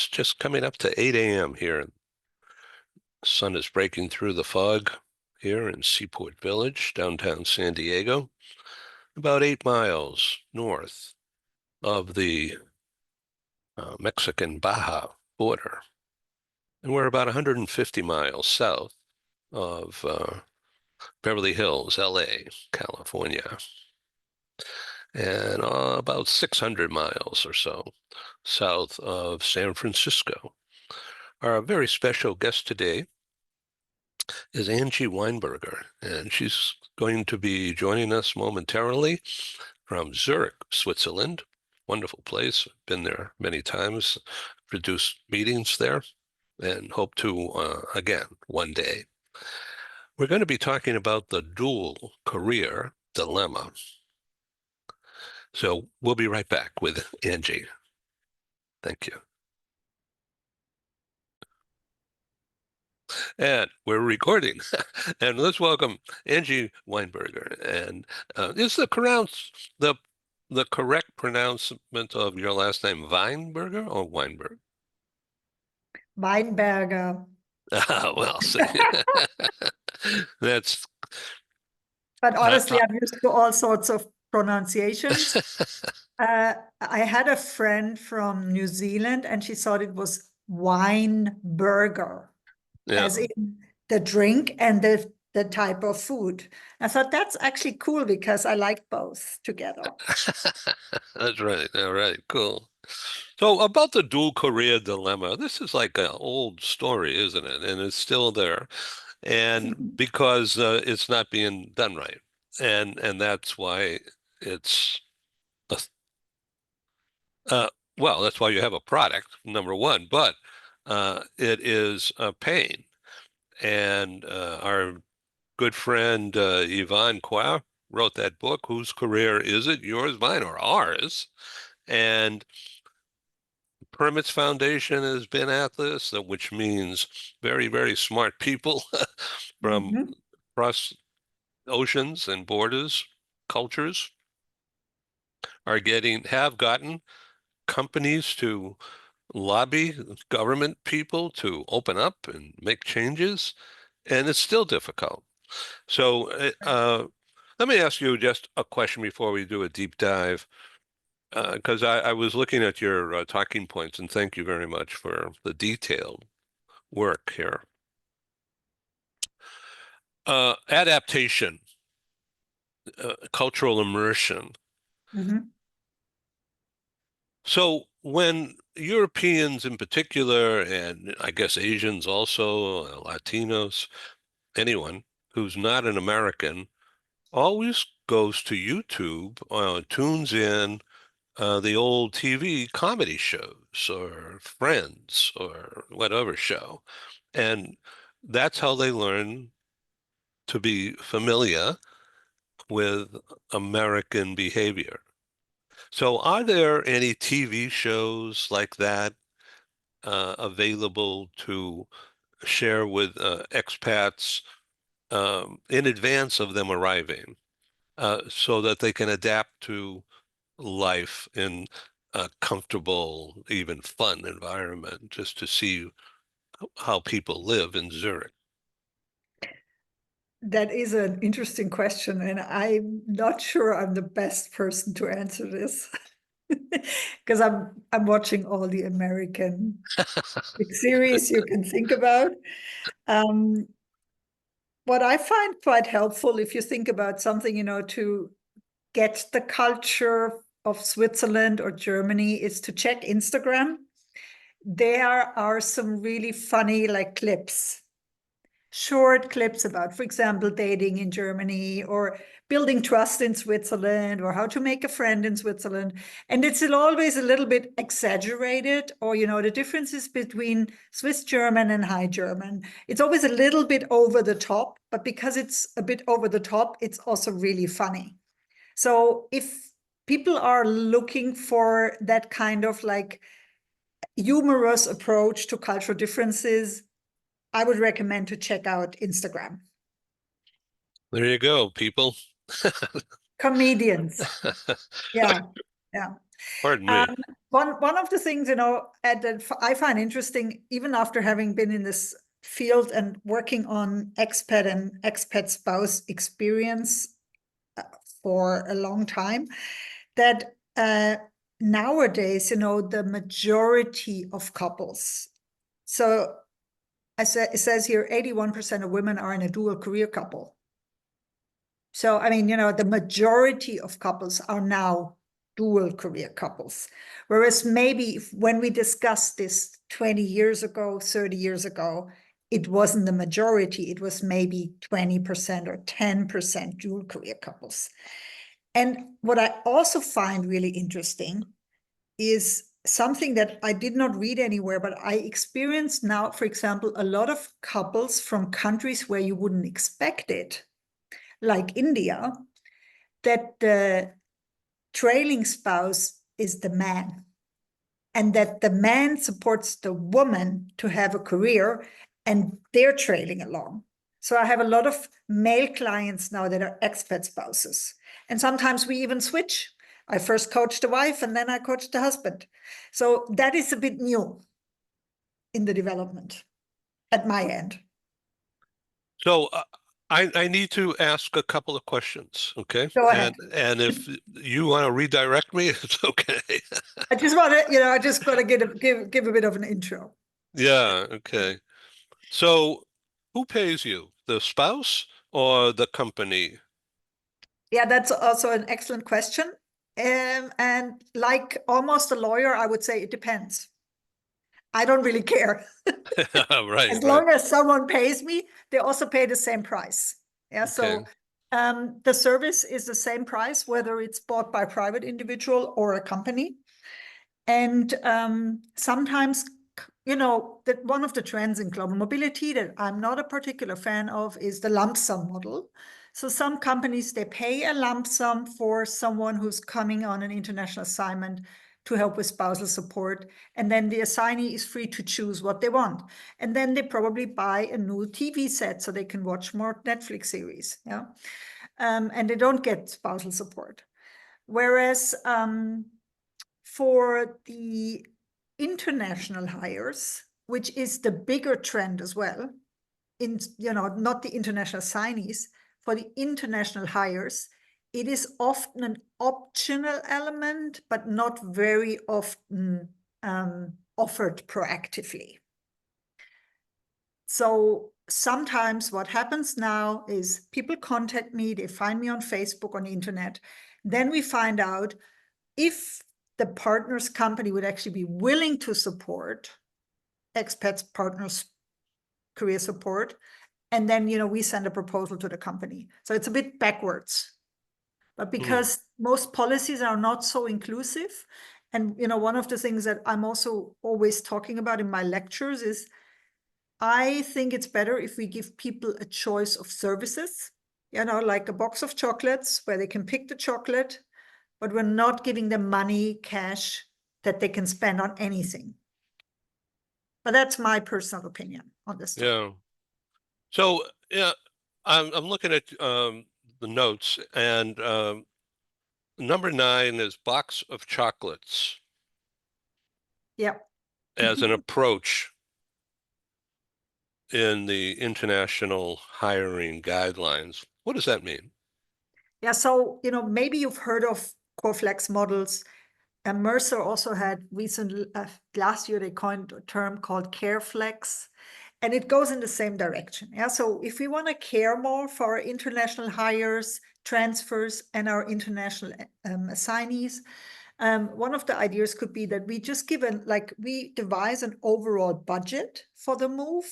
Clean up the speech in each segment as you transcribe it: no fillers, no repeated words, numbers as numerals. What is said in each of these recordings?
It's just coming up to 8 a.m. here. The sun is breaking through the fog here in Seaport Village, downtown San Diego, about 8 miles north of the Mexican Baja border. And we're about 150 miles south of Beverly Hills, LA, California, and about 600 miles or so south of San Francisco. Our very special guest today is Angie Weinberger, and she's going to be joining us momentarily from Zurich, Switzerland. Wonderful place. Been there many times, produced meetings there, and hope to again one day. We're going to be talking about the dual career dilemma. So we'll be right back with Angie. Thank you. And we're recording. And let's welcome Angie Weinberger. And is the correct pronouncement of your last name Weinberger or Weinberg? Weinberger. Well, see, that's. But honestly, I'm used to all sorts of pronunciations. I had a friend from New Zealand, and she thought it was Weinberger, as in the drink and the type of food. I thought that's actually cool because I like both together. That's right. All right, cool. So about the dual career dilemma, this is like an old story, isn't it? And it's still there. And because it's not being done right. And that's why it's well, that's why you have a product, number one, but it is a pain. And our good friend Yvonne Qua wrote that book, Whose Career Is It? Yours, Mine, or Ours? And Permits Foundation has been at this, which means very, very smart people from across oceans and borders, cultures, have gotten companies to lobby government people to open up and make changes, and it's still difficult. So let me ask you just a question before we do a deep dive, because I was looking at your talking points, and thank you very much for the detailed work here. Adaptation, cultural immersion. So when Europeans in particular, and I guess Asians also, Latinos, anyone who's not an American, always goes to YouTube, tunes in the old TV comedy shows or Friends or whatever show. And that's how they learn to be familiar with American behavior. So are there any TV shows like that available to share with expats in advance of them arriving so that they can adapt to life in a comfortable, even fun environment, just to see how people live in Zurich? That is an interesting question, and I'm not sure I'm the best person to answer this because I'm watching all the American big series you can think about. What I find quite helpful, if you think about something, to get the culture of Switzerland or Germany, is to check Instagram. There are some really funny clips, short clips about, for example, dating in Germany or building trust in Switzerland or how to make a friend in Switzerland. And it's always a little bit exaggerated, or, the differences between Swiss German and High German. It's always a little bit over the top, but because it's a bit over the top, it's also really funny. So if people are looking for that kind of humorous approach to cultural differences, I would recommend to check out Instagram. There you go, people. Comedians. Yeah. Pardon me. One of the things, I find interesting, even after having been in this field and working on expat and expat spouse experience for a long time, that nowadays, the majority of couples, so it says here 81% of women are in a dual career couple. So, I mean, the majority of couples are now dual career couples. Whereas maybe when we discussed this 20 years ago, 30 years ago, it wasn't the majority. It was maybe 20% or 10% dual career couples. And what I also find really interesting is something that I did not read anywhere, but I experience now, for example, a lot of couples from countries where you wouldn't expect it, like India, that the trailing spouse is the man, and that the man supports the woman to have a career, and they're trailing along. So I have a lot of male clients now that are expat spouses. And sometimes we even switch. I first coach the wife and then I coach the husband. So that is a bit new in the development at my end. So I need to ask a couple of questions, okay? Go ahead. And if you want to redirect me, it's okay. I just want to give a bit of an intro. Yeah, okay. So who pays you, the spouse or the company? Yeah, that's also an excellent question. And like almost a lawyer, I would say it depends. I don't really care. Right, As right. long as someone pays me, they also pay the same price. Yeah, Okay. so the service is the same price, whether it's bought by a private individual or a company. And sometimes, that one of the trends in global mobility that I'm not a particular fan of is the lump sum model. So some companies, they pay a lump sum for someone who's coming on an international assignment to help with spousal support. And then the assignee is free to choose what they want. And then they probably buy a new TV set so they can watch more Netflix series. Yeah. And they don't get spousal support. Whereas for the international hires, which is the bigger trend as well, not the international signees, for the international hires, it is often an optional element, but not very often offered proactively. So sometimes what happens now is people contact me, they find me on Facebook, on the internet. Then we find out if the partner's company would actually be willing to support expats partners career support. And then, we send a proposal to the company. So it's a bit backwards. But because most policies are not so inclusive, and, one of the things that I'm also always talking about in my lectures is I think it's better if we give people a choice of services, like a box of chocolates where they can pick the chocolate, but we're not giving them money, cash that they can spend on anything. But that's my personal opinion on this topic. Yeah. So yeah, I'm looking at the notes, and number 9 is box of chocolates Yeah. as an approach in the international hiring guidelines. What does that mean? Yeah, so maybe you've heard of core flex models. And Mercer also had last year they coined a term called care flex, and it goes in the same direction. Yeah, so if we want to care more for our international hires, transfers, and our international assignees, one of the ideas could be that we just we devise an overall budget for the move.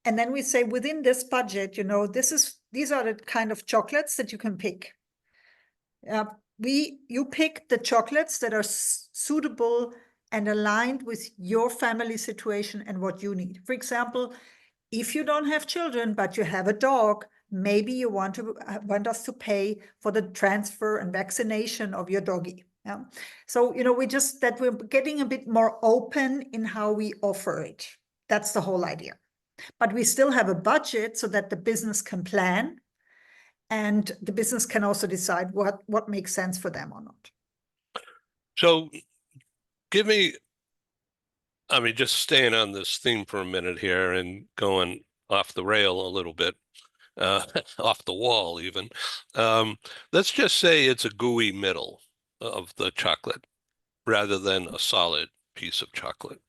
And then we say within this budget, these are the kind of chocolates that you can pick. You pick the chocolates that are suitable and aligned with your family situation and what you need. For example, if you don't have children, but you have a dog, maybe you want us to pay for the transfer and vaccination of your doggy. Yeah. So, we're getting a bit more open in how we offer it. That's the whole idea. But we still have a budget so that the business can plan, and the business can also decide what makes sense for them or not. So give me, I mean, just staying on this theme for a minute here and going off the rail a little bit, off the wall even. Um, let's just say it's a gooey middle of the chocolate rather than a solid piece of chocolate.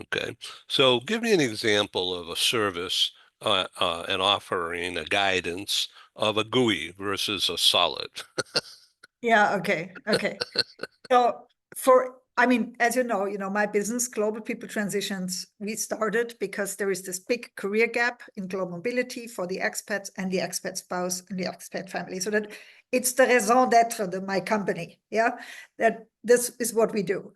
Okay. So give me an example of a service, an offering, a guidance of a GUI versus a solid. Yeah, okay. So I mean, as you know, my business, Global People Transitions, we started because there is this big career gap in global mobility for the expats and the expat spouse and the expat family. So that it's the raison d'être of my company. Yeah, that this is what we do.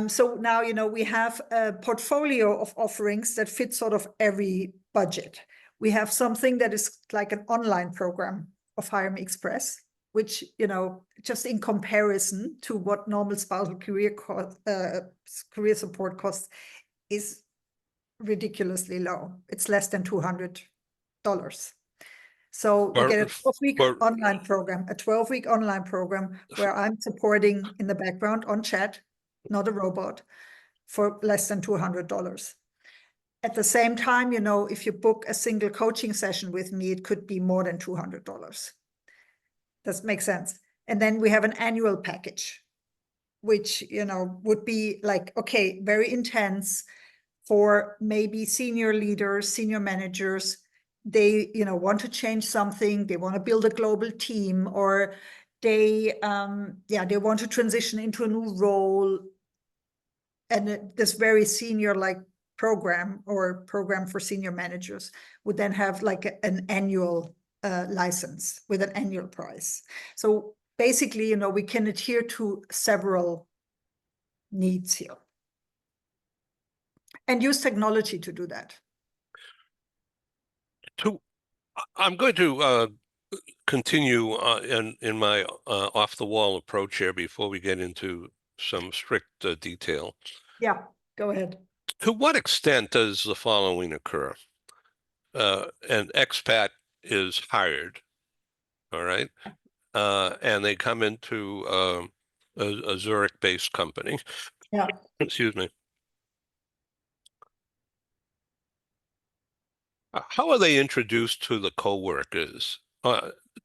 So now, you know, we have a portfolio of offerings that fit sort of every budget. We have something that is like an online program of Hire Me Express, which, you know, just in comparison to what normal spousal career support costs is ridiculously low. It's less than $200. So you For, get a 12-week for online program, a 12-week online program where I'm supporting in the background on chat, not a robot, for less than $200. At the same time, you know, if you book a single coaching session with me, it could be more than $200. Does make sense? And then we have an annual package, which, you know, would be like, okay, very intense for maybe senior leaders, senior managers. They, you know, want to change something. They want to build a global team, or they, they want to transition into a new role. And this very senior like program or program for senior managers would then have like an annual license with an annual price. So basically, you know, we can adhere to several needs here and use technology to do that. to, I'm going to continue in my off the wall approach here before we get into some strict detail. Yeah, go ahead. To what extent does the following occur? An expat is hired, all right, and they come into a Zurich-based company. Yeah. Excuse me. How are they introduced to the coworkers?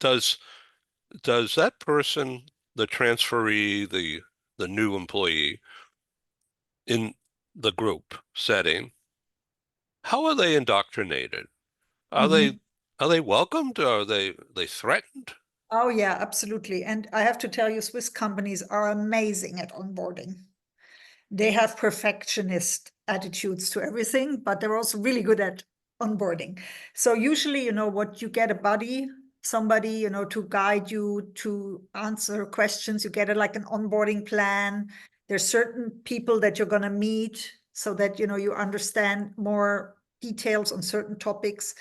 Does does that person, the transferee, the new employee in the group setting, how are they indoctrinated? Are Mhm. they welcomed? Or are they threatened? Oh, yeah, absolutely. And I have to tell you, Swiss companies are amazing at onboarding. They have perfectionist attitudes to everything, but they're also really good at onboarding. So usually, you know, what you get a buddy, somebody, you know, to guide you to answer questions. You get like an onboarding plan. There's certain people that you're going to meet so that, you know, you understand more details on certain topics.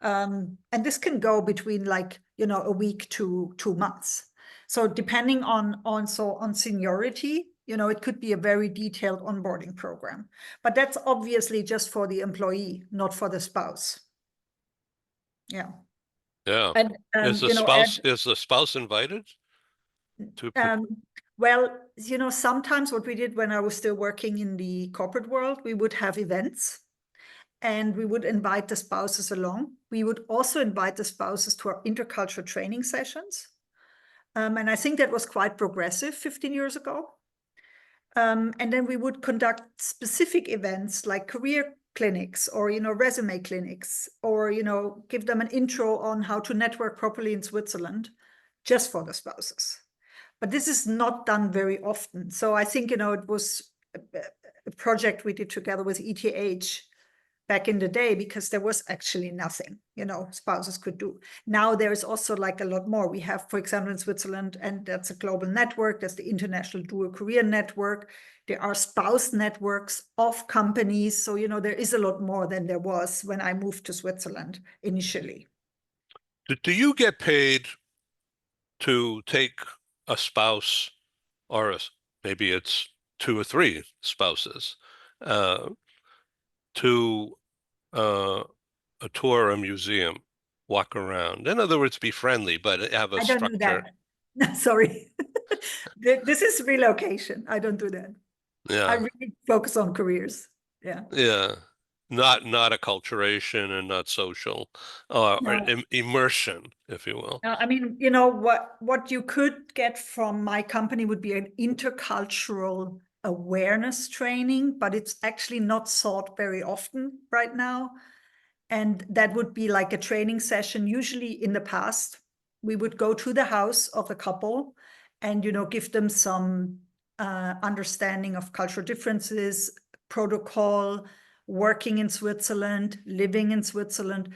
And this can go between like, you know, a week to 2 months. So depending on seniority, you know, it could be a very detailed onboarding program, but that's obviously just for the employee, not for the spouse. Yeah. Yeah. And, you know, Is the spouse invited to um, well, you know, sometimes what we did when I was still working in the corporate world, we would have events and we would invite the spouses along. We would also invite the spouses to our intercultural training sessions. And I think that was quite progressive 15 years ago. And then we would conduct specific events like career clinics or, you know, resume clinics, or, you know, give them an intro on how to network properly in Switzerland just for the spouses. But this is not done very often. So I think, you know, it was a project we did together with ETH back in the day, because there was actually nothing, you know, spouses could do. Now there is also like a lot more. We have, for example, in Switzerland, and that's a global network, that's the International Dual Career Network. There are spouse networks of companies. So, you know, there is a lot more than there was when I moved to Switzerland initially. do you get paid to take a spouse, or maybe it's two or three spouses, uh, to uh, a tour, a museum, walk around? In other words, be friendly, but have a I don't do structure. that. Sorry. This is relocation. I don't do that. I Yeah. really focus on careers. Yeah. Yeah. Not acculturation and not social, or No, immersion, if you will. no, I mean, what you could get from my company would be an intercultural awareness training, but it's actually not sought very often right now. And that would be like a training session. Usually in the past, we would go to the house of the couple and, give them some understanding of cultural differences, protocol, working in Switzerland, living in Switzerland,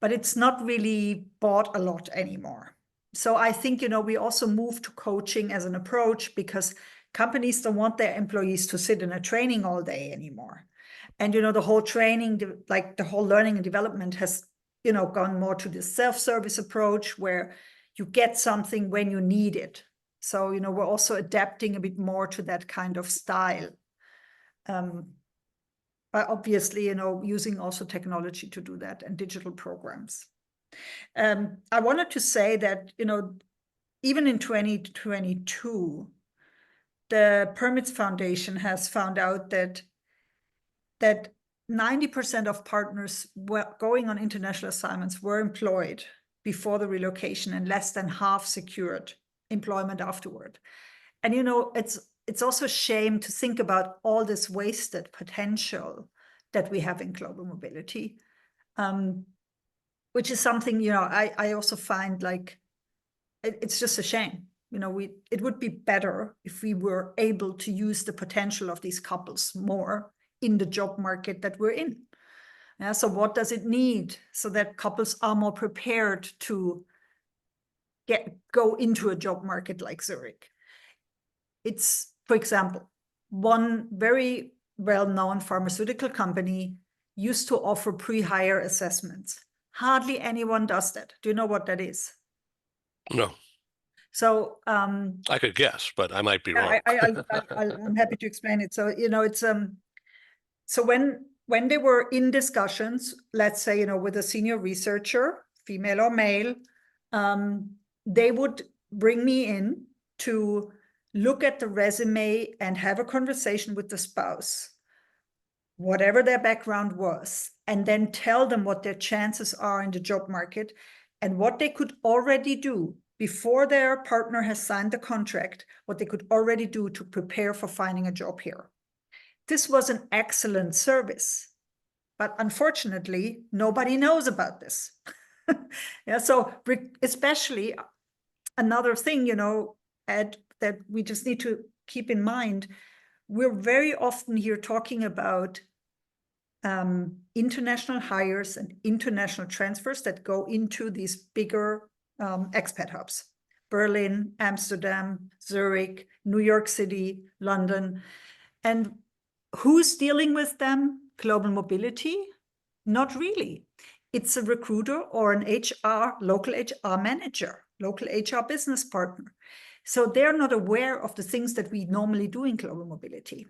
but it's not really bought a lot anymore. So I think, we also moved to coaching as an approach because companies don't want their employees to sit in a training all day anymore. And, the whole training, like the whole learning and development has, gone more to this self-service approach where you get something when you need it. So, we're also adapting a bit more to that kind of style. But obviously, using also technology to do that and digital programs. I wanted to say that, even in 2022, the Permits Foundation has found out that 90% of partners going on international assignments were employed before the relocation and less than half secured employment afterward. And, it's also a shame to think about all this wasted potential that we have in global mobility, which is something, I also find like, it's just a shame. It would be better if we were able to use the potential of these couples more in the job market that we're in. Yeah, so what does it need so that couples are more prepared to go into a job market like Zurich? It's, for example, one very well-known pharmaceutical company used to offer pre-hire assessments. Hardly anyone does that. Do you know what that is? No, So I could guess, but I might be wrong. I'm happy to explain it. So, it's so when they were in discussions, let's say, with a senior researcher, female or male, they would bring me in to look at the resume and have a conversation with the spouse, whatever their background was, and then tell them what their chances are in the job market and what they could already do before their partner has signed the contract, what they could already do to prepare for finding a job here. This was an excellent service, but unfortunately, nobody knows about this. Yeah, so especially another thing, Ed, that we just need to keep in mind, we're very often here talking about international hires and international transfers that go into these bigger expat hubs. Berlin, Amsterdam, Zurich, New York City, London. And who's dealing with them? Global mobility? Not really. It's a recruiter or an local HR manager, local HR business partner. So they're not aware of the things that we normally do in global mobility.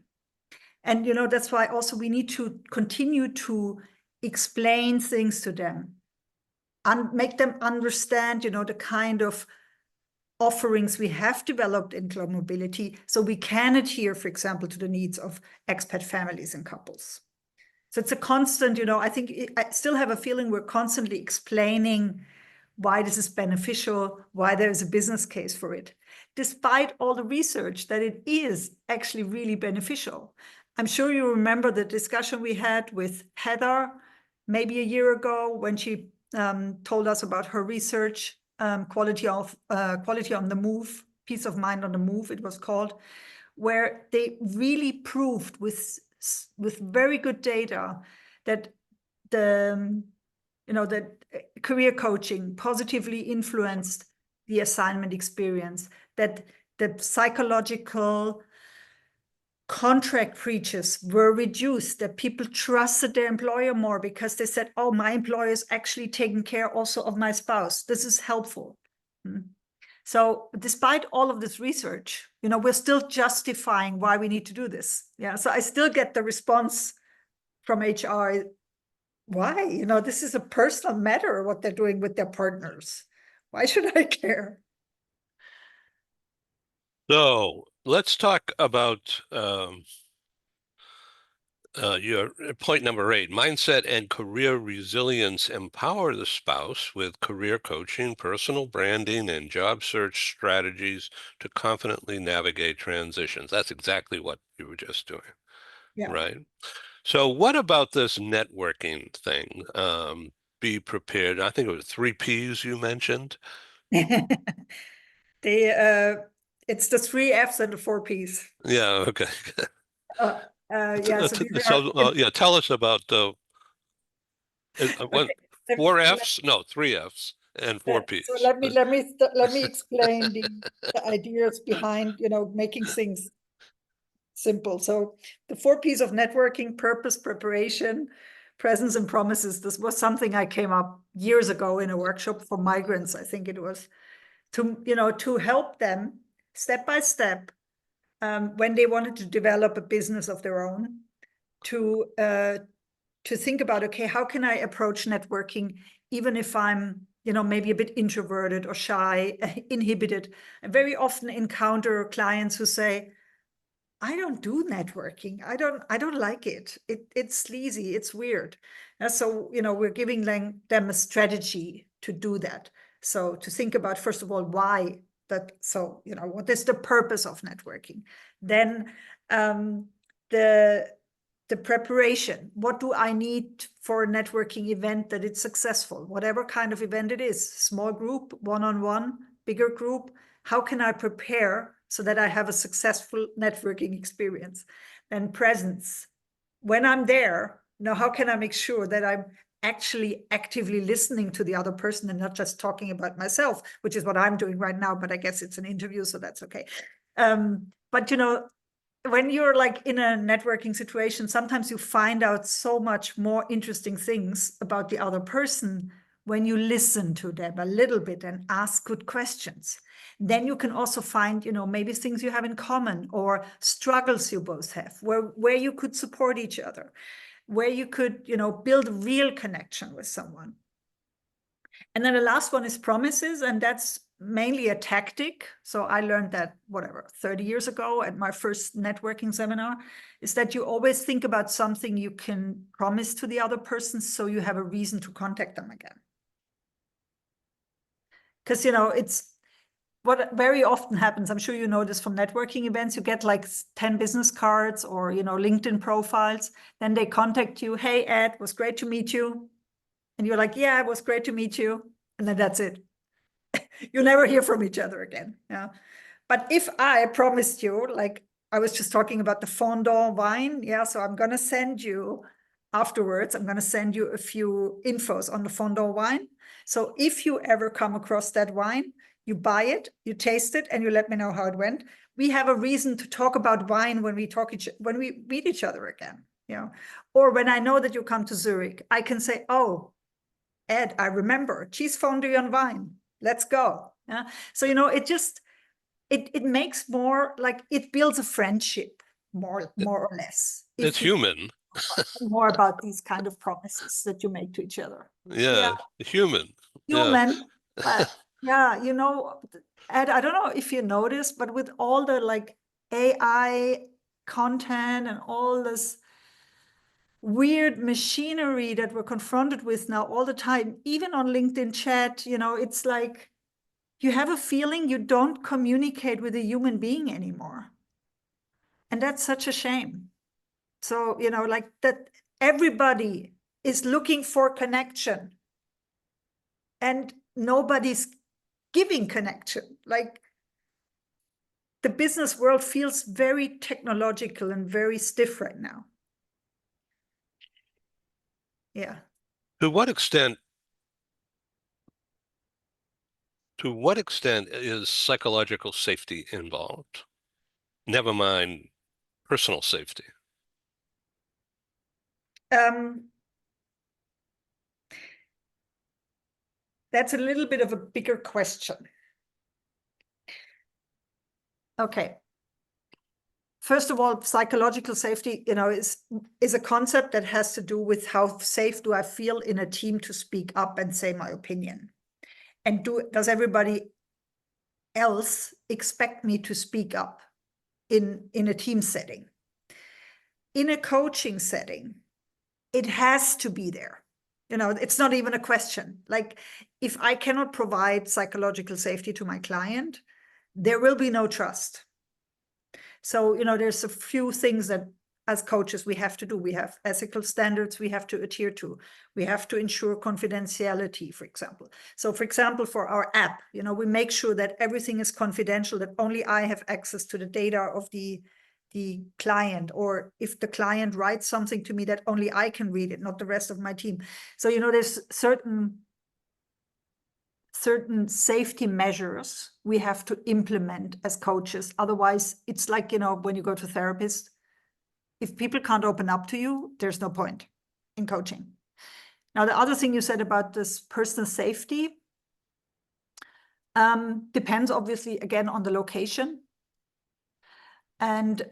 And, that's why also we need to continue to explain things to them and make them understand, the kind of offerings we have developed in global mobility so we can adhere, for example, to the needs of expat families and couples. So it's a constant, I think I still have a feeling we're constantly explaining why this is beneficial, why there is a business case for it, despite all the research that it is actually really beneficial. I'm sure you remember the discussion we had with Heather maybe a year ago when she told us about her research, quality on the move, peace of mind on the move, it was called, where they really proved with very good data that that career coaching positively influenced the assignment experience, that the psychological contract breaches were reduced, that people trusted their employer more because they said, oh, my employer is actually taking care also of my spouse. This is helpful. So despite all of this research, we're still justifying why we need to do this. Yeah. So I still get the response from HR, why? This is a personal matter, what they're doing with their partners. Why should I care? So let's talk about your point number 8, mindset and career resilience. Empower the spouse with career coaching, personal branding, and job search strategies to confidently navigate transitions. That's exactly what you were just doing, Yeah. right? So what about this networking thing? Be prepared. I think it was 3 Ps you mentioned. It's the 3 Fs and the 4 Ps. Yeah, okay. Uh, yeah, so these are So yeah, tell us about what, okay. let- 4 let- Fs? No, 3 Fs and 4 So Ps. let me explain the ideas behind making things simple. So the 4 Ps of networking: purpose, preparation, presence, and promises. This was something I came up years ago in a workshop for migrants. I think it was to help them step by step when they wanted to develop a business of their own, to think about, okay, how can I approach networking even if I'm maybe a bit introverted or shy, inhibited. I very often encounter clients who say, I don't do networking. I don't like it. It's sleazy. It's weird. So, we're giving them a strategy to do that. So to think about, first of all, why that. So, what is the purpose of networking? Then the preparation. What do I need for a networking event that it's successful? Whatever kind of event it is, small group, one-on-one, bigger group. How can I prepare so that I have a successful networking experience? Then presence. When I'm there, how can I make sure that I'm actually actively listening to the other person and not just talking about myself, which is what I'm doing right now, but I guess it's an interview, so that's okay. But when you're like in a networking situation, sometimes you find out so much more interesting things about the other person when you listen to them a little bit and ask good questions. Then you can also find, maybe things you have in common or struggles you both have, where you could support each other, where you could, build real connection with someone. And then the last one is promises, and that's mainly a tactic. So I learned that, 30 years ago at my first networking seminar, is that you always think about something you can promise to the other person so you have a reason to contact them again. Because, it's what very often happens. I'm sure you know this from networking events. You get like 10 business cards or, LinkedIn profiles. Then they contact you. Hey, Ed, it was great to meet you. And you're like, yeah, it was great to meet you. And then that's it. You never hear from each other again. Yeah. But if I promised you, like I was just talking about the fondant wine. Yeah. So I'm going to send you afterwards, I'm going to send you a few infos on the fondant wine. So if you ever come across that wine, you buy it, you taste it, and you let me know how it went. We have a reason to talk about wine when we meet each other again. Or when I know that you come to Zurich, I can say, oh, Ed, I remember cheese fondue and wine. Let's go. Yeah. So, it makes more like it builds a friendship more or less. It's If you human. more about these kind of promises that you make to each other. Yeah. Yeah, human. Yeah. Human. But yeah, Ed, I don't know if you noticed, but with all the like AI content and all this weird machinery that we're confronted with now all the time, even on LinkedIn chat, it's like you have a feeling you don't communicate with a human being anymore. And that's such a shame. So, like that everybody is looking for connection and nobody's giving connection. Like the business world feels very technological and very stiff right now. Yeah. To what extent is psychological safety involved? Never mind personal safety. That's a little bit of a bigger question. Okay. First of all, psychological safety, is a concept that has to do with how safe do I feel in a team to speak up and say my opinion. And does everybody else expect me to speak up in a team setting. In a coaching setting, it has to be there. It's not even a question. Like, if I cannot provide psychological safety to my client, there will be no trust. So, there's a few things that as coaches we have to do. We have ethical standards we have to adhere to. We have to ensure confidentiality, for example. So, for example, for our app, we make sure that everything is confidential, that only I have access to the data of the client, or if the client writes something to me, that only I can read it, not the rest of my team. So, there's certain safety measures we have to implement as coaches. Otherwise, it's like, when you go to therapist, if people can't open up to you, there's no point in coaching. Now, the other thing you said about this personal safety depends, obviously, again, on the location. And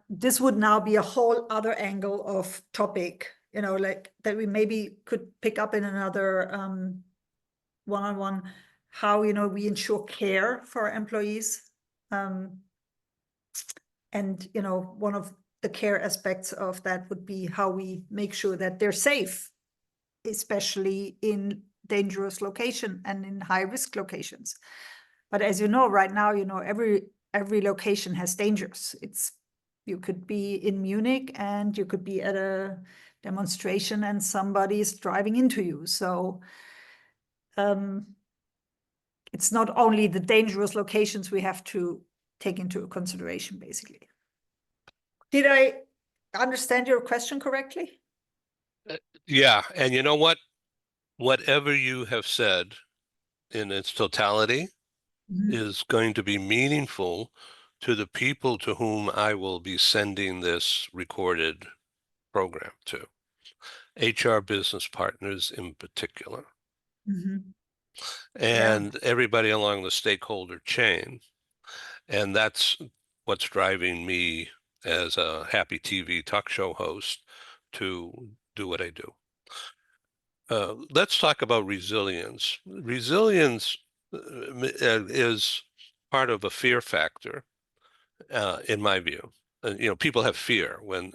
this would now be a whole other angle of topic, like that we maybe could pick up in another one-on-one, how, we ensure care for our employees. And, one of the care aspects of that would be how we make sure that they're safe, especially in dangerous location and in high-risk locations. But as you know, right now, every location has dangers. You could be in Munich and you could be at a demonstration and somebody is driving into you. So it's not only the dangerous locations we have to take into consideration, basically. Did I understand your question correctly? Yeah, and you know what? Whatever you have said in its totality is going to be meaningful to the people to whom I will be sending this recorded program to, HR business partners in particular, and everybody along the stakeholder chain. And that's what's driving me as a happy TV talk show host to do what I do. Let's talk about resilience. Resilience is part of a fear factor, in my view. People have fear when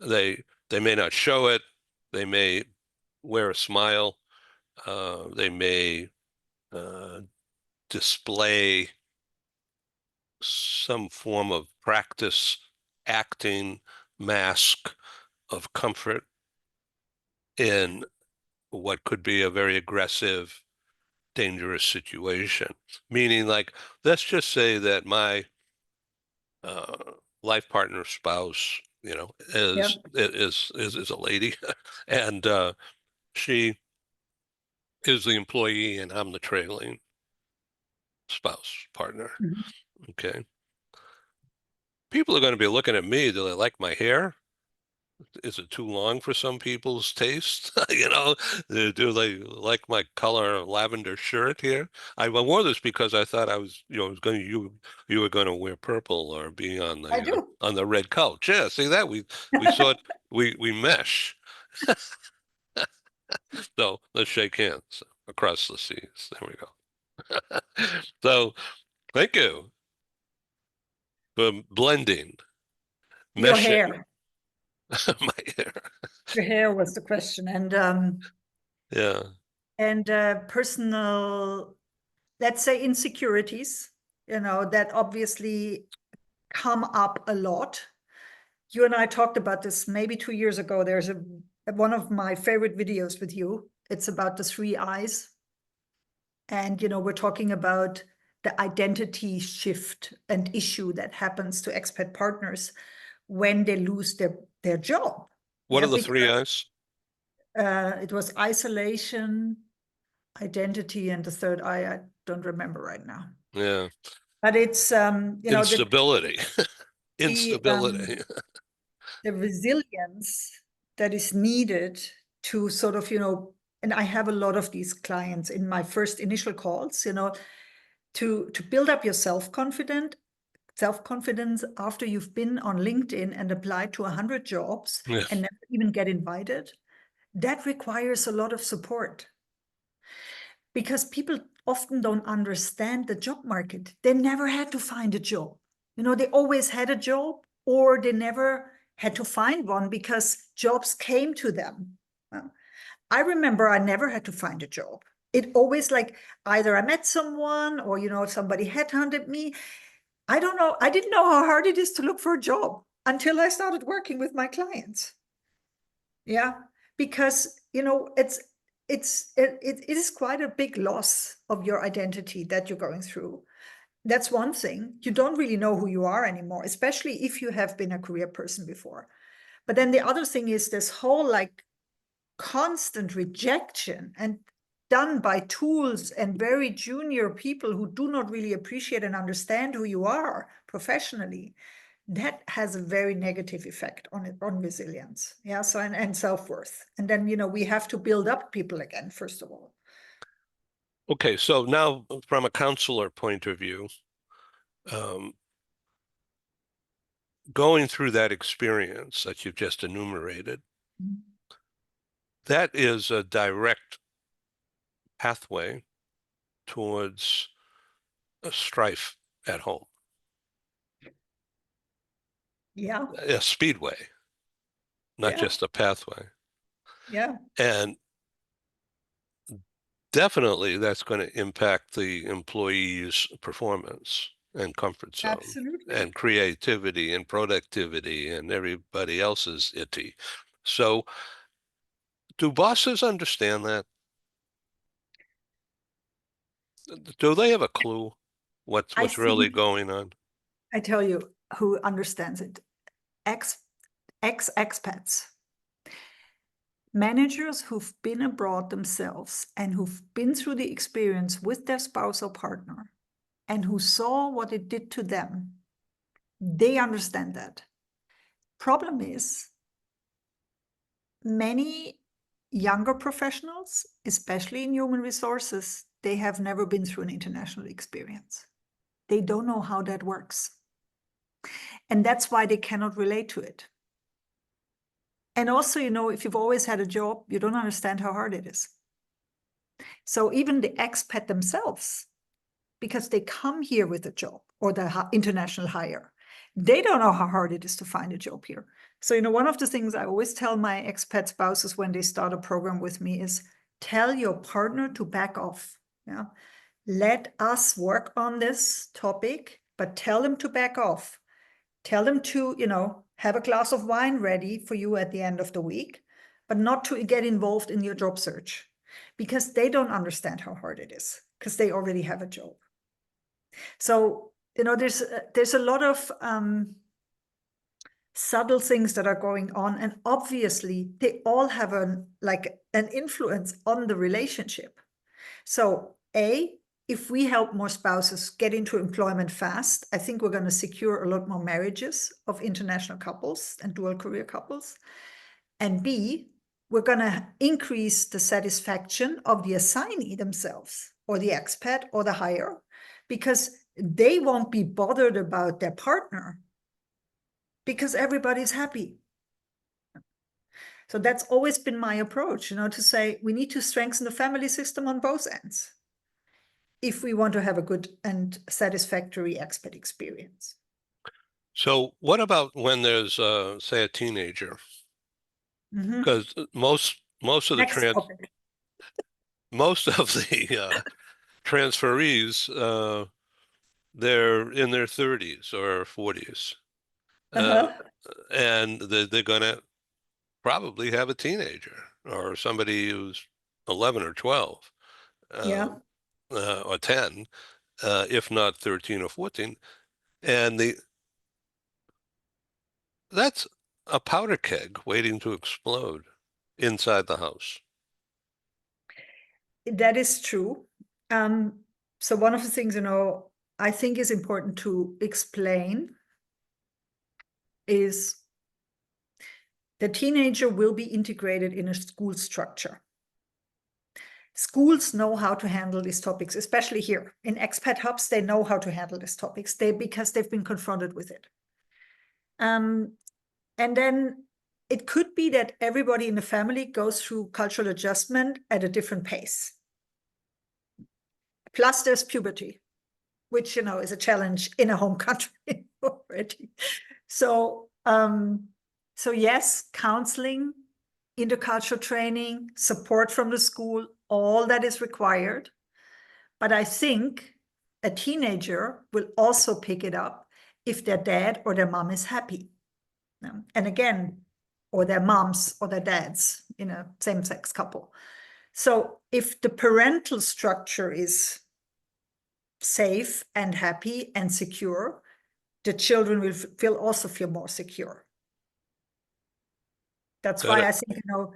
they may not show it. They may wear a smile. They may display some form of practice acting mask of comfort in what could be a very aggressive, dangerous situation. Meaning, like, let's just say that my life partner, spouse, is a lady, and she is the employee, and I'm the trailing spouse partner. Okay. People are going to be looking at me. Do they like my hair? Is it too long for some people's taste? Do they like my color lavender shirt here? I wore this because I thought you were going to wear purple or be on the red couch. Yeah, see that we saw it. We mesh. So let's shake hands across the seas. There we go. So thank you for blending, Your meshing. hair. My hair. Your hair was the question. And yeah. And personal, let's say, insecurities, that obviously come up a lot. You and I talked about this maybe 2 years ago. There's one of my favorite videos with you. It's about the 3 I's. And, we're talking about the identity shift and issue that happens to expat partners when they lose their job. What are the 3 I's? It was isolation, identity, and the third I don't remember right now. Yeah. But it's instability. Instability. The resilience that is needed to sort of, and I have a lot of these clients in my first initial calls, to build up your self-confidence after you've been on LinkedIn and applied to 100 jobs and never even get invited. That requires a lot of support. because people often don't understand the job market. They never had to find a job. They always had a job, or they never had to find one because jobs came to them. I remember I never had to find a job. It always like either I met someone or, somebody headhunted me. I don't know. I didn't know how hard it is to look for a job until I started working with my clients. Yeah, because, it is quite a big loss of your identity that you're going through. That's one thing. You don't really know who you are anymore, especially if you have been a career person before. But then the other thing is this whole like constant rejection, and done by tools and very junior people who do not really appreciate and understand who you are professionally. That has a very negative effect on it, on resilience. Yeah. So, and self-worth. And then, we have to build up people again, first of all. Okay, so now from a counselor point of view, going through that experience that you've just enumerated, that is a direct pathway towards a strife at home, Yeah. a speedway, not Yeah. just a pathway. Yeah. And definitely that's going to impact the employee's performance and comfort zone Absolutely. and creativity and productivity and everybody else's itty. So do bosses understand that? Do they have a clue I what's really think, going on? I tell you who understands it. Expats. Managers who've been abroad themselves and who've been through the experience with their spouse or partner and who saw what it did to them, they understand that. Problem is, many younger professionals, especially in human resources, they have never been through an international experience. They don't know how that works. And that's why they cannot relate to it. And also, if you've always had a job, you don't understand how hard it is. So even the expat themselves, because they come here with a job or the international hire, they don't know how hard it is to find a job here. So, one of the things I always tell my expat spouses when they start a program with me is tell your partner to back off. Yeah. Let us work on this topic, but tell them to back off. Tell them to, have a glass of wine ready for you at the end of the week, but not to get involved in your job search because they don't understand how hard it is because they already have a job. So, there's a lot of subtle things that are going on, and obviously they all have an influence on the relationship. So, if we help more spouses get into employment fast, I think we're going to secure a lot more marriages of international couples and dual career couples. And B, we're going to increase the satisfaction of the assignee themselves or the expat or the hire, because they won't be bothered about their partner because everybody's happy. So that's always been my approach, to say we need to strengthen the family system on both ends if we want to have a good and satisfactory expat experience. So what about when there's, say, a teenager? Mm-hmm. Because most of the Next topic. most of the transferees, they're in their 30s or 40s, Uh-huh. and they're going to probably have a teenager or somebody who's 11 or 12, Yeah. or 10, if not 13 or 14. And that's a powder keg waiting to explode inside the house. That is true. So one of the things, I think is important to explain is the teenager will be integrated in a school structure. Schools know how to handle these topics, especially here in expat hubs. They know how to handle these topics because they've been confronted with it. And then it could be that everybody in the family goes through cultural adjustment at a different pace. Plus there's puberty, which, you know, is a challenge in a home country already. So, so yes, counseling, intercultural training, support from the school, all that is required. But I think a teenager will also pick it up if their dad or their mom is happy. And again, or their moms or their dads in a same-sex couple. So if the parental structure is safe and happy and secure, the children will also feel more secure. That's Got why it. I think, you know,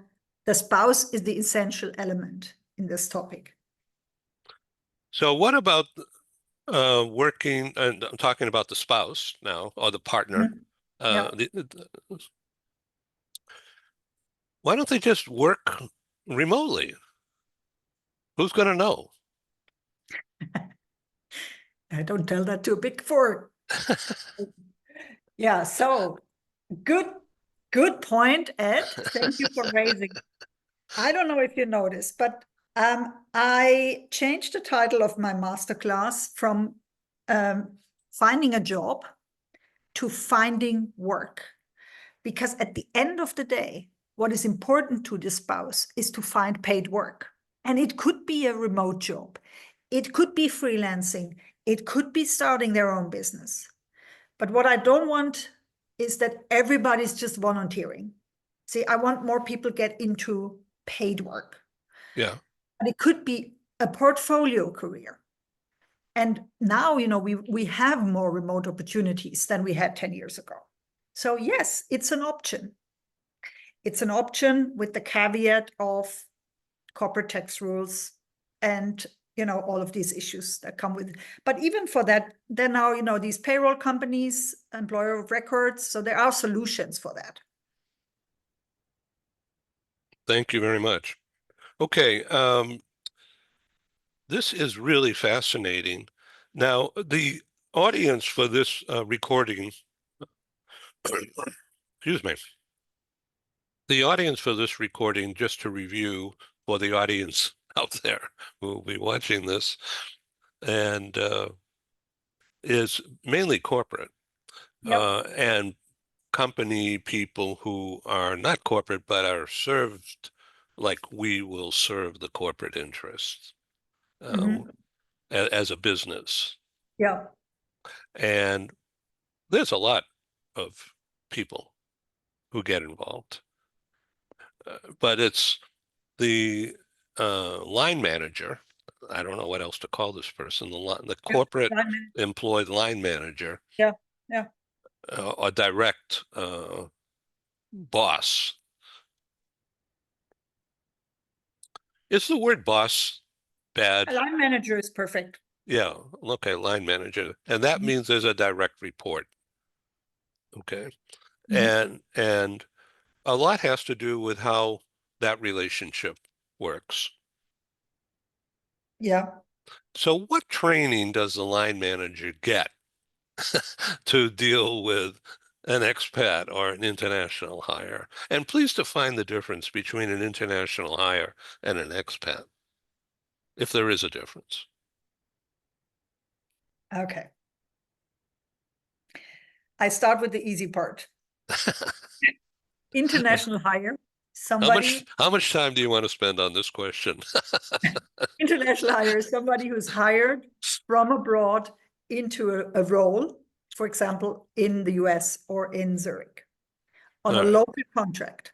the spouse is the essential element in this topic. So what about working, and I'm talking about the spouse now, or the partner. Yeah. Why don't they just work remotely? Who's going to know? I don't tell that to a Big Four. Yeah, so good point, Ed. Thank you for raising. I don't know if you noticed, but I changed the title of my masterclass from finding a job to finding work. Because at the end of the day, what is important to the spouse is to find paid work. And it could be a remote job. It could be freelancing. It could be starting their own business. But what I don't want is that everybody's just volunteering. See, I want more people get into paid work. Yeah. But it could be a portfolio career. And now, you know, we have more remote opportunities than we had 10 years ago. So yes, it's an option. It's an option with the caveat of corporate tax rules and, you know, all of these issues that come with it. But even for that, there are now, you know, these payroll companies, employer of records. So there are solutions for that. Thank you very much. Okay. This is really fascinating. Now, the audience for this recording, excuse me, the audience for this recording, just to review for the audience out there who will be watching this, and is mainly corporate. Yep. And company people who are not corporate but are served like we will serve the corporate interests as a business. Yeah. And there's a lot of people who get involved, but it's the line manager. I don't know what else to call this person. The corporate employed line manager. Yeah. Yeah. A direct boss. Is the word boss bad? A line manager is perfect. Yeah, okay, line manager. And that means there's a direct report. Okay. And a lot has to do with how that relationship works. Yeah. So what training does the line manager get to deal with an expat or an international hire? And please define the difference between an international hire and an expat, if there is a difference. Okay. I start with the easy part. International hire, somebody. How much time do you want to spend on this question? International hire is somebody who's hired from abroad into a role, for example, in the US or in Zurich, on a local contract.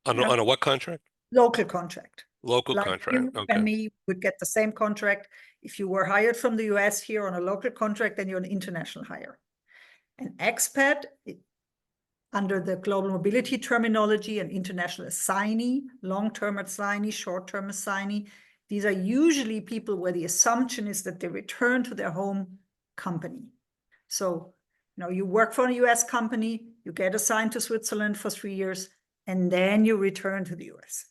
On a what contract? Local contract. Local Like contract. you Okay. and me would get the same contract. If you were hired from the US here on a local contract, then you're an international hire. An expat, under the global mobility terminology, an international assignee, long-term assignee, short-term assignee. These are usually people where the assumption is that they return to their home company. So, you know, you work for a US company, you get assigned to Switzerland for 3 years, and then you return to the US.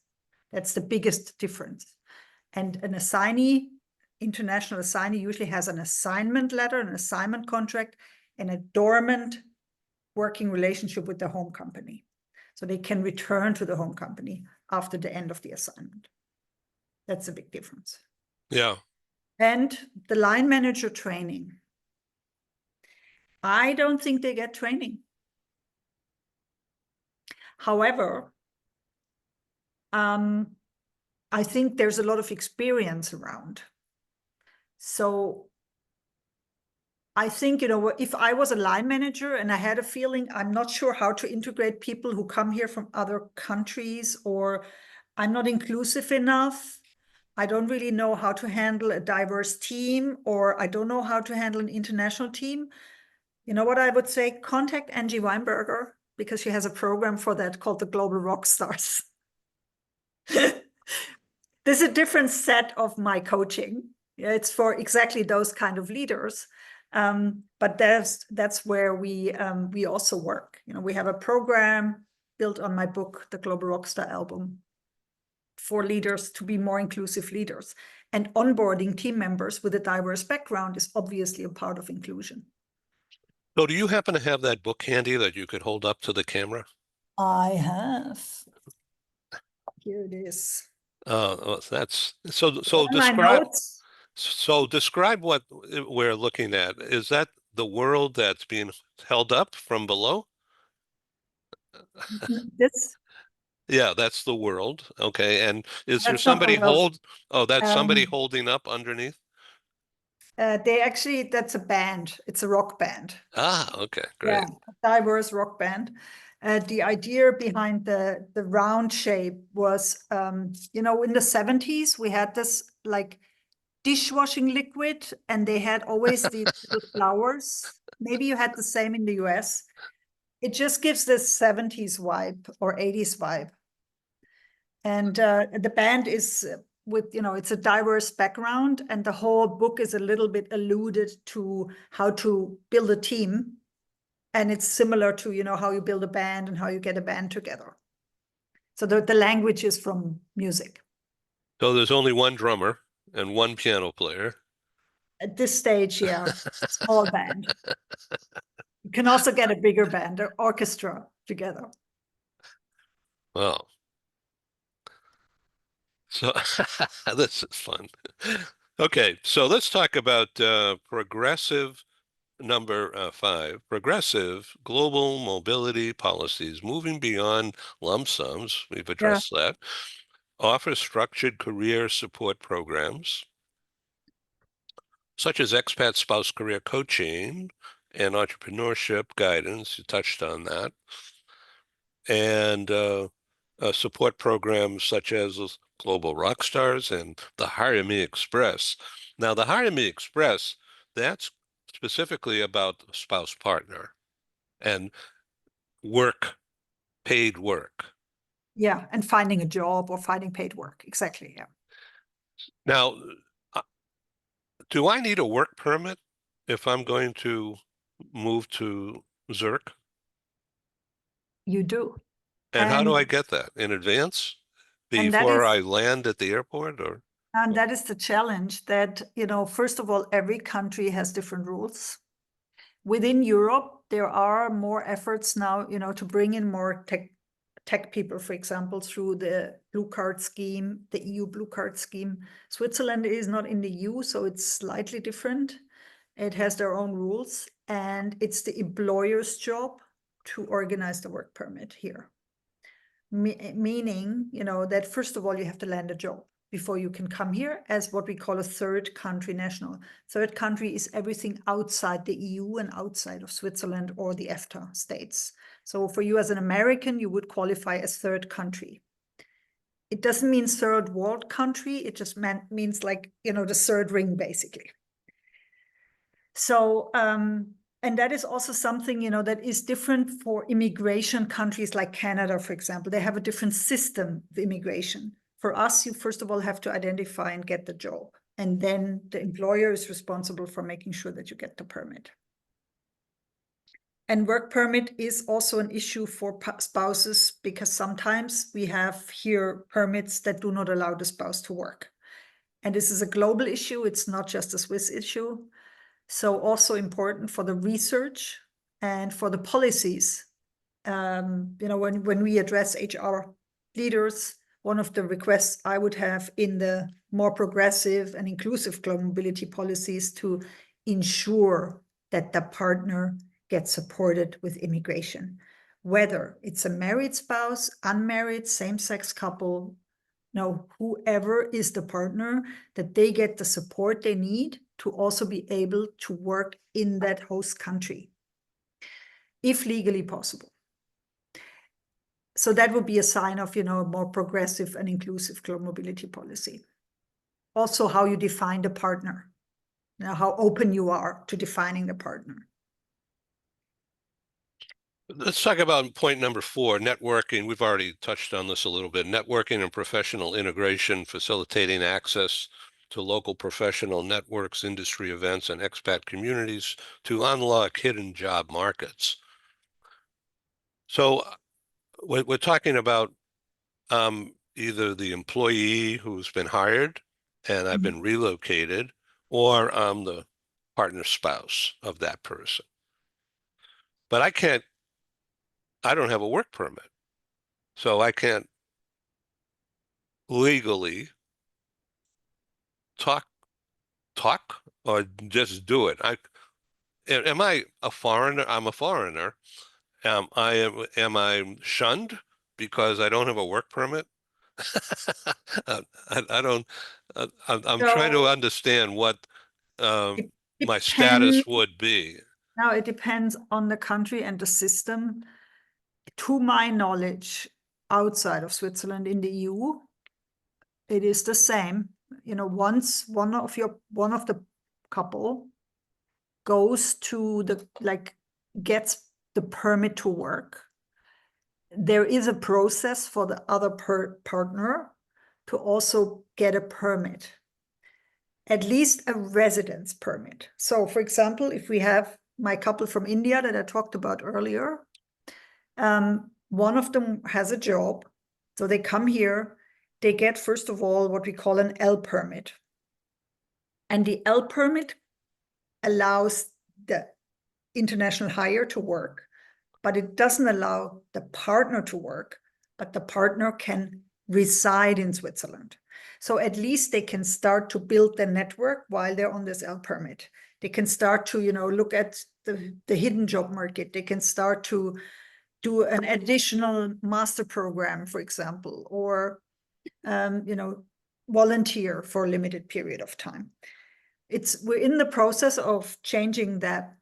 That's the biggest difference. And an assignee, international assignee, usually has an assignment letter, an assignment contract, and a dormant working relationship with the home company. So they can return to the home company after the end of the assignment. That's a big difference. Yeah. And the line manager training. I don't think they get training. However, I think there's a lot of experience around. So I think, if I was a line manager and I had a feeling I'm not sure how to integrate people who come here from other countries, or I'm not inclusive enough, I don't really know how to handle a diverse team, or I don't know how to handle an international team, you know what I would say? Contact Angie Weinberger, because she has a program for that called the Global Rock Stars. There's a different set of my coaching. Yeah, it's for exactly those kind of leaders. But that's where we also work. We have a program built on my book, The Global Rockstar Album, for leaders to be more inclusive leaders. And onboarding team members with a diverse background is obviously a part of inclusion. So do you happen to have that book handy that you could hold up to the camera? I have. Here it is. That's so My describe notes. what we're looking at. Is that the world that's being held up from below? This Yeah, that's the world. Okay. And is there That's not the somebody world. oh, that's somebody Um, holding up underneath? that's a band. It's a rock band. Ah, okay, Yeah, great. a diverse rock band. The idea behind the round shape was, in the 70s, we had this like dishwashing liquid, and they had always these little flowers. Maybe you had the same in the US. It just gives this 70s vibe or 80s vibe. And the band is it's a diverse background, and the whole book is a little bit alluded to how to build a team. And it's similar to, how you build a band and how you get a band together. So the language is from music. So there's only one drummer and one piano player. At this stage, yeah, small band. You can also get a bigger band, or orchestra together. Wow. So this is fun. Okay, so let's talk about progressive number 5, progressive global mobility policies, moving beyond lump sums. We've Yeah. addressed that. Offer structured career support programs, such as expat spouse career coaching and entrepreneurship guidance. You touched on that. And support programs such as Global Rockstars and the Hire Me Express. Now, the Hire Me Express, that's specifically about spouse partner and work, paid work. Yeah, and finding a job or finding paid work. Exactly, yeah. Now, uh, do I need a work permit if I'm going to move to Zurich? You do. And how do And I get that? In advance? and that Before is I land at the airport, or? and that is the challenge that, first of all, every country has different rules. Within Europe, there are more efforts now, to bring in more tech people, for example, through the blue card scheme, the EU blue card scheme. Switzerland is not in the EU, so it's slightly different. It has their own rules, and it's the employer's job to organize the work permit here. Meaning, that first of all, you have to land a job before you can come here as what we call a third country national. Third country is everything outside the EU and outside of Switzerland or the EFTA states. So for you as an American, you would qualify as third country. It doesn't mean third world country. It just means like, the third ring, basically. So, and that is also something, that is different for immigration countries like Canada, for example. They have a different system of immigration. For us, you first of all have to identify and get the job. And then the employer is responsible for making sure that you get the permit. And work permit is also an issue for spouses, because sometimes we have here permits that do not allow the spouse to work. And this is a global issue. It's not just a Swiss issue. So also important for the research and for the policies. When we address HR leaders, one of the requests I would have in the more progressive and inclusive global mobility policies to ensure that the partner gets supported with immigration, whether it's a married spouse, unmarried, same-sex couple, whoever is the partner, that they get the support they need to also be able to work in that host country, if legally possible. So that would be a sign of, a more progressive and inclusive global mobility policy. Also, how you define the partner, how open you are to defining the partner. Let's talk about point number 4, networking. We've already touched on this a little bit. Networking and professional integration, facilitating access to local professional networks, industry events, and expat communities to unlock hidden job markets. So we're talking about either the employee who's been hired and I've been relocated, or I'm the partner spouse of that person. But I don't have a work permit, so I can't legally talk or just do it. Am I a foreigner? I'm a foreigner. Am I shunned because I don't have a work permit? I don't. I'm trying to So understand what it my depends. status would be. Now it depends on the country and the system. To my knowledge, outside of Switzerland in the EU, it is the same. Once one of the couple goes to gets the permit to work, there is a process for the other partner to also get a permit, at least a residence permit. So, for example, if we have my couple from India that I talked about earlier, one of them has a job, so they come here, they get, first of all, what we call an L permit. And the L permit allows the international hire to work, but it doesn't allow the partner to work, but the partner can reside in Switzerland. So at least they can start to build their network while they're on this L permit. They can start to, look at the hidden job market. They can start to do an additional master program, for example, or, volunteer for a limited period of time. We're in the process of changing that,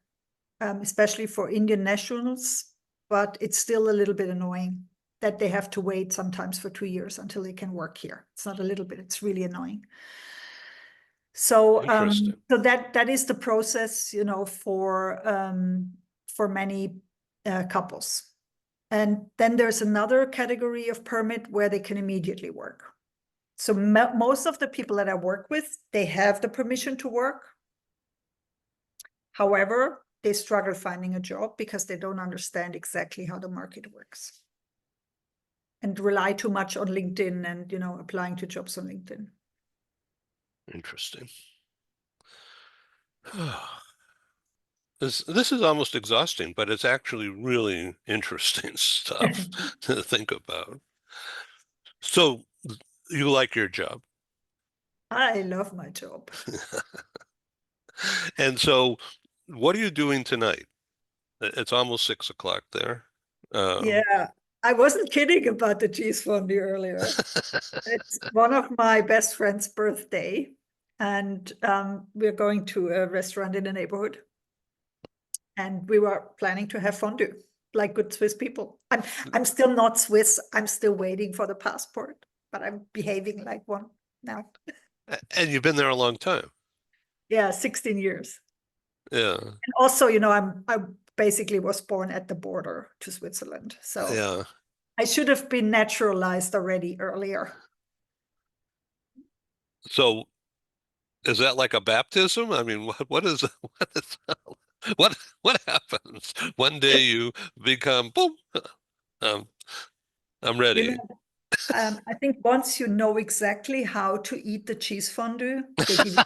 especially for Indian nationals, but it's still a little bit annoying that they have to wait sometimes for 2 years until they can work here. It's not a little bit, it's really annoying. So, so that is the process, for many couples. And then there's another category of permit where they can immediately work. So most of the people that I work with, they have the permission to work. However, they struggle finding a job because they don't understand exactly how the market works and rely too much on LinkedIn and, applying to jobs on LinkedIn. Interesting. This is almost exhausting, but it's actually really interesting stuff to think about. So you like your job. I love my job. And so what are you doing tonight? It's almost 6 o'clock there. Yeah, I wasn't kidding about the cheese fondue earlier. It's one of my best friend's birthday, and we're going to a restaurant in the neighborhood. And we were planning to have fondue, like good Swiss people. I'm still not Swiss. I'm still waiting for the passport, but I'm behaving like one now. And you've been there a long time. Yeah, 16 years. Yeah. And also, I basically was born at the border to Switzerland. So Yeah. I should have been naturalized already earlier. So is that like a baptism? I mean, what is what happens? One day you become boom. Um, I'm ready. I think once you know exactly how to eat the cheese fondue, they give you.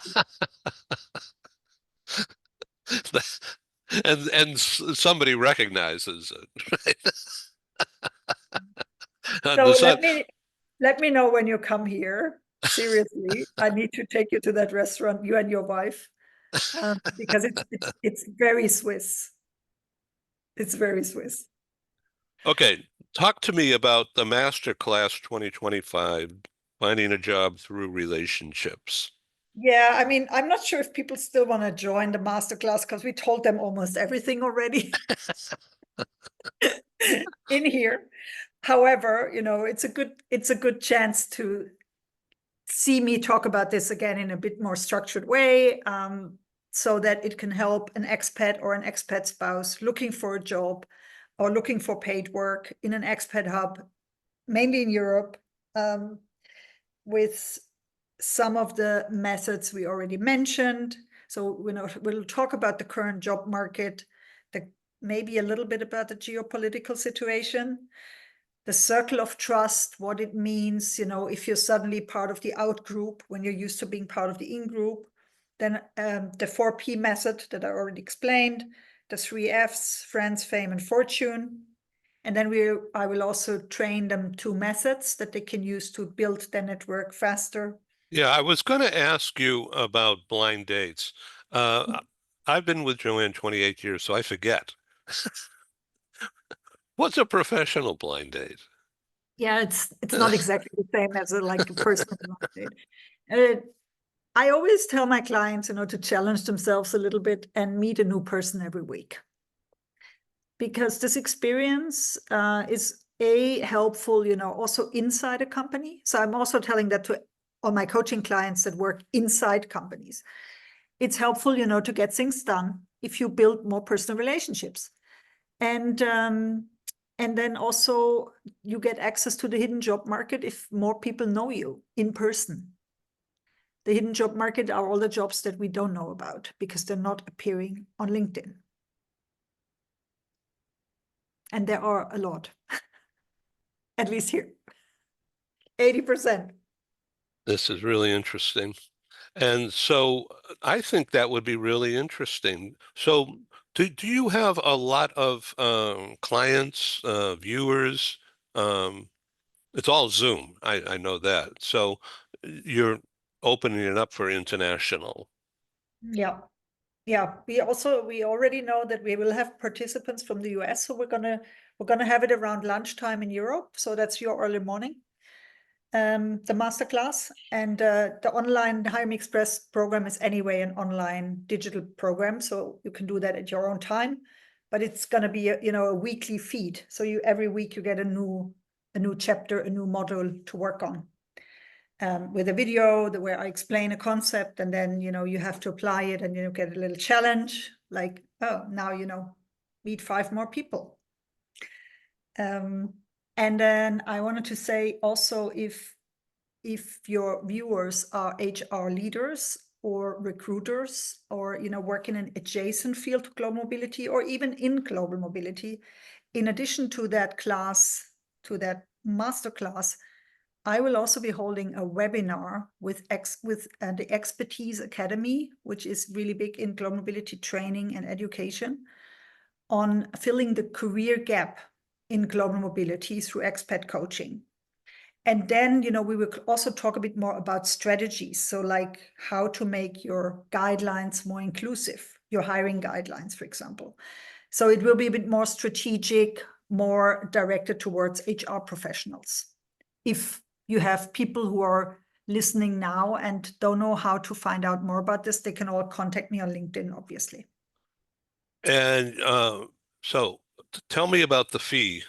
And somebody recognizes it, right? So The son, let me let me know when you come here. Seriously, I need to take you to that restaurant, you and your wife, because it's very Swiss. It's very Swiss. Okay, talk to me about the Master Class 2025, finding a job through relationships. Yeah, I mean, I'm not sure if people still want to join the masterclass because we told them almost everything already in here. However, it's a good chance to see me talk about this again in a bit more structured way, so that it can help an expat or an expat spouse looking for a job or looking for paid work in an expat hub, mainly in Europe, um, with some of the methods we already mentioned. So we'll talk about the current job market, maybe a little bit about the geopolitical situation, the circle of trust, what it means, if you're suddenly part of the out group when you're used to being part of the in group. Then the 4P method that I already explained, the 3 Fs, friends, fame, and fortune. And then I will also train them 2 methods that they can use to build their network faster. Yeah, I was going to ask you about blind dates. I've been with Joanne 28 years, so I forget. What's a professional blind date? Yeah, it's not exactly the same as like a personal date. Uh, I always tell my clients, to challenge themselves a little bit and meet a new person every week, because this experience is helpful, also inside a company. So I'm also telling that to all my coaching clients that work inside companies. It's helpful, to get things done if you build more personal relationships. And then also you get access to the hidden job market if more people know you in person. The hidden job market are all the jobs that we don't know about because they're not appearing on LinkedIn. And there are a lot, at least here, 80%. This is really interesting. And so I think that would be really interesting. So do you have a lot of clients, viewers? Um, it's all Zoom. I know that. So you're opening it up for international. Yeah. Yeah. We already know that we will have participants from the US. So we're gonna have it around lunchtime in Europe. So that's your early morning. The masterclass and the online Home Express program is anyway an online digital program, so you can do that at your own time. But it's going to be a weekly feed, so every week you get a new chapter, a new module to work on, with a video where I explain a concept, and then you have to apply it, and you get a little challenge like, oh, now meet 5 more people. And then I wanted to say also, if your viewers are HR leaders or recruiters, or work in an adjacent field to global mobility, or even in global mobility, in addition to that class, to that master class, I will also be holding a webinar with the Expertise Academy, which is really big in global mobility training and education, on filling the career gap in global mobility through expat coaching. And then, we will also talk a bit more about strategies. So like how to make your guidelines more inclusive, your hiring guidelines, for example. So it will be a bit more strategic, more directed towards HR professionals. If you have people who are listening now and don't know how to find out more about this, they can all contact me on LinkedIn, obviously. And so tell me about the fee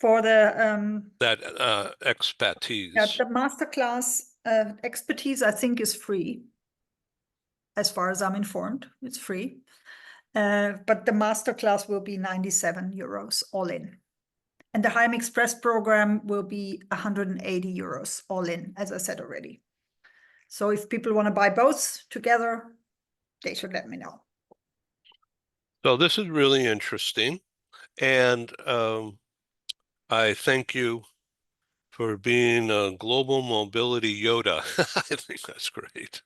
For that the expertise. masterclass, expertise, I think, is free. As far as I'm informed, it's free. But the masterclass will be 97 euros all in. And the Heim Express program will be 180 euros all in, as I said already. So if people want to buy both together, they should let me know. So this is really interesting. And I thank you for being a global mobility Yoda. I think that's great.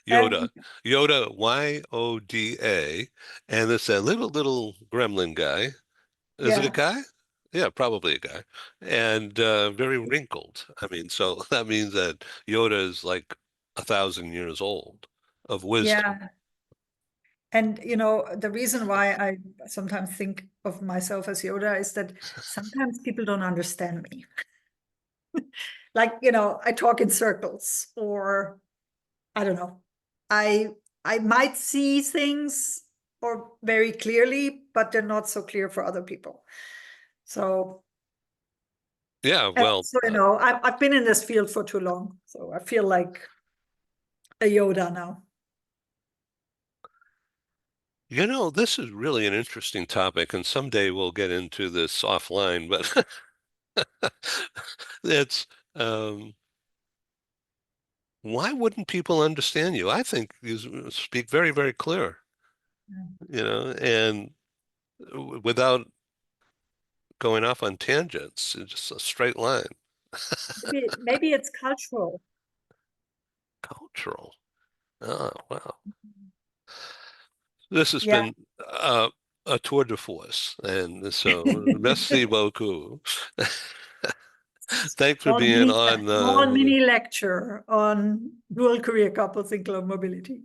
Yoda, And Yoda, Yoda, and it's a little gremlin guy. Is it a yeah, guy? Yeah, probably a guy, and very wrinkled. I mean, so that means that Yoda is like 1,000 years old of wisdom. Yeah. And the reason why I sometimes think of myself as Yoda is that sometimes people don't understand me. Like, I talk in circles, or I don't know. I I might see things or very clearly, but they're not so clear for other people. So, Yeah, and well, also, I've been in this field for too long, so I feel like a Yoda now. this is really an interesting topic, and someday we'll get into this offline, but it's why wouldn't people understand you? I think you speak very, very clear, and without going off on tangents, it's just a straight line. Maybe it's cultural. Cultural. Oh, wow. This has Yeah. been uh, a tour de force, and so merci beaucoup. Thanks for being A on. small mini lecture on dual career couples in cloud mobility.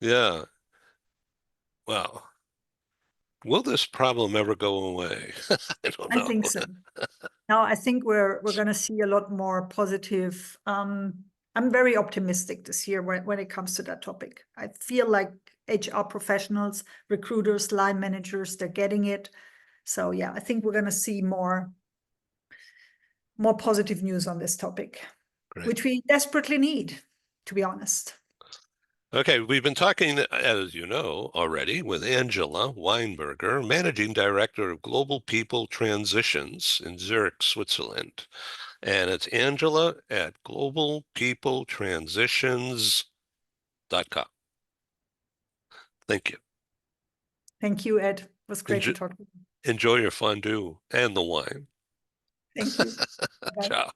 Yeah. Well, will this problem ever go away? I don't I know. think so. Now I think we're going to see a lot more positive. I'm very optimistic this year when it comes to that topic. I feel like HR professionals, recruiters, line managers, they're getting it. So yeah, I think we're going to see more positive news on this topic, Great. which we desperately need, to be honest. Okay, we've been talking, as you know already, with Angela Weinberger, Managing Director of Global People Transitions in Zurich, Switzerland. And it's Angela at globalpeopletransitions.com. Thank you. Thank you, Ed. It was great to Enjoy, talk to you. enjoy your fondue and the wine. Thank you. Bye. Ciao.